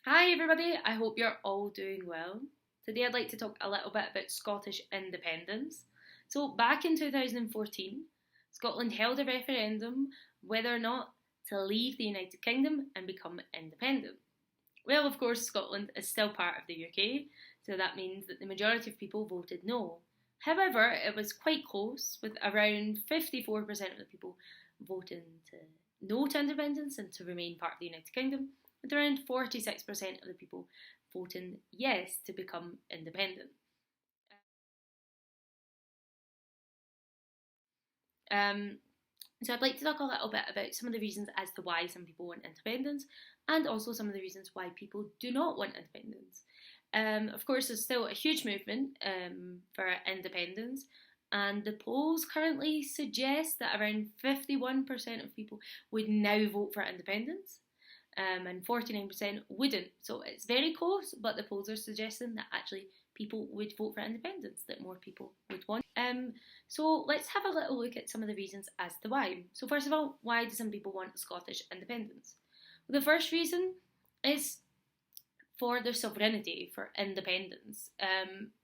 Hi everybody, I hope you're all doing well. Today I'd like to talk a little bit about Scottish independence. So, back in 2014, Scotland held a referendum whether or not to leave the United Kingdom and become independent. Well, of course, Scotland is still part of the UK, so that means that the majority of people voted no. However, it was quite close, with around 54% of the people voting to no to independence and to remain part of the United Kingdom, with around 46% of the people voting yes to become independent. Um, so I'd like to talk a little bit about some of the reasons as to why some people want independence and also some of the reasons why people do not want independence. Of course, there's still a huge movement for independence, and the polls currently suggest that around 51% of people would now vote for independence, and 49% wouldn't. So it's very close, but the polls are suggesting that actually people would vote for independence, that more people would want. So let's have a little look at some of the reasons as to why. So first of all, why do some people want Scottish independence? Well, the first reason is for their sovereignty, for independence.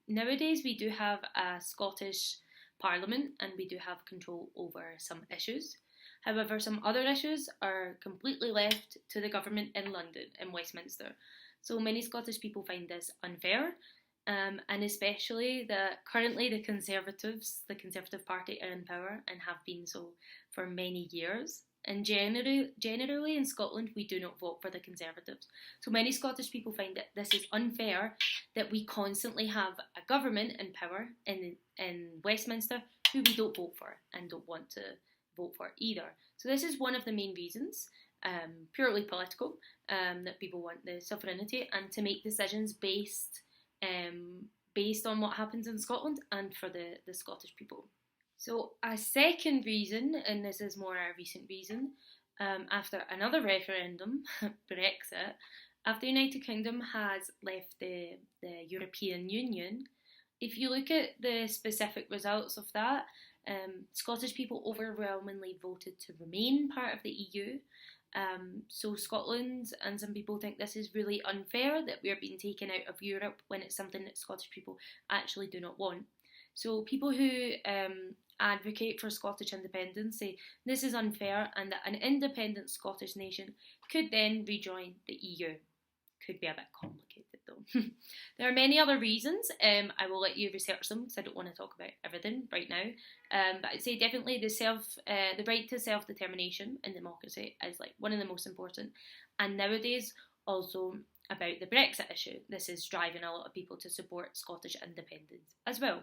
Nowadays, we do have a Scottish Parliament and we do have control over some issues. However, some other issues are completely left to the government in London, in Westminster. So many Scottish people find this unfair, and especially that currently the Conservatives, the Conservative Party, are in power and have been so for many years. And generally in Scotland, we do not vote for the Conservatives. So many Scottish people find that this is unfair, that we constantly have a government in power in Westminster who we don't vote for and don't want to vote for either. So this is one of the main reasons, purely political, that people want the sovereignty and to make decisions based on what happens in Scotland and for the Scottish people. So, a second reason, and this is more a recent reason, after another referendum, Brexit, after the United Kingdom has left the European Union, if you look at the specific results of that, Scottish people overwhelmingly voted to remain part of the EU. So Scotland and some people think this is really unfair that we're being taken out of Europe when it's something that Scottish people actually do not want. So people who advocate for Scottish independence say this is unfair and that an independent Scottish nation could then rejoin the EU. Could be a bit complicated though. There are many other reasons. I will let you research them because I don't want to talk about everything right now. But I'd say definitely the right to self determination in democracy is like one of the most important. And nowadays also about the Brexit issue. This is driving a lot of people to support Scottish independence as well.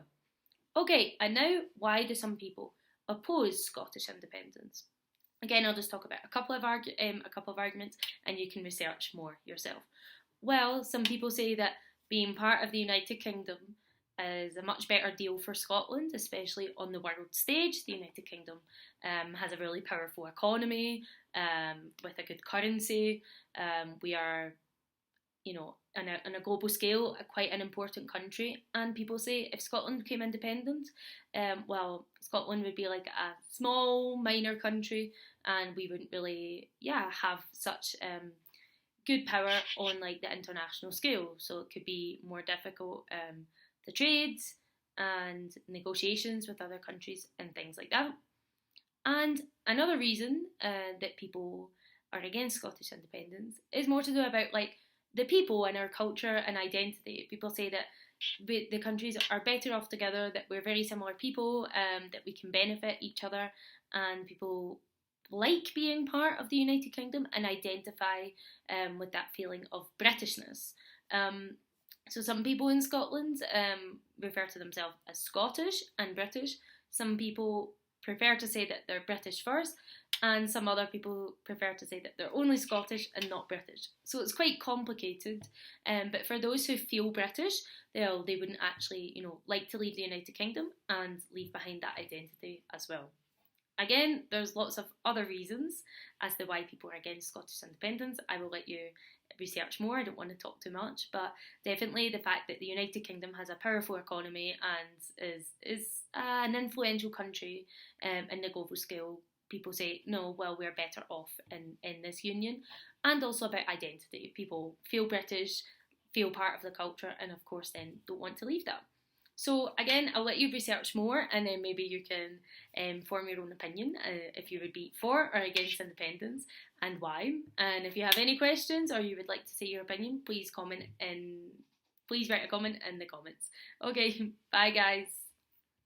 Okay, and now why do some people oppose Scottish independence? Again, I'll just talk about a couple of arguments, and you can research more yourself. Well, some people say that being part of the United Kingdom is a much better deal for Scotland, especially on the world stage. The United Kingdom has a really powerful economy with a good currency. We are on a global scale, quite an important country. And people say if Scotland became independent, well, Scotland would be like a small, minor country, and we wouldn't really, have such good power on like the international scale. So it could be more difficult to trade and negotiations with other countries and things like that. And another reason that people are against Scottish independence is more to do about like the people and our culture and identity. People say that the countries are better off together, that we're very similar people, that we can benefit each other, and people like being part of the United Kingdom and identify with that feeling of Britishness. So some people in Scotland refer to themselves as Scottish and British. Some people prefer to say that they're British first, and some other people prefer to say that they're only Scottish and not British. So it's quite complicated. But for those who feel British, they wouldn't actually, like to leave the United Kingdom and leave behind that identity as well. Again, there's lots of other reasons as to why people are against Scottish independence. I will let you research more. I don't want to talk too much, but definitely the fact that the United Kingdom has a powerful economy and is an influential country in the global scale people say, no, well, we're better off in this union, and also about identity. People feel British, feel part of the culture, and of course then don't want to leave that. So again, I'll let you research more, and then maybe you can form your own opinion if you would be for or against independence and why. And if you have any questions or you would like to say your opinion, please write a comment in the comments. Okay, bye guys.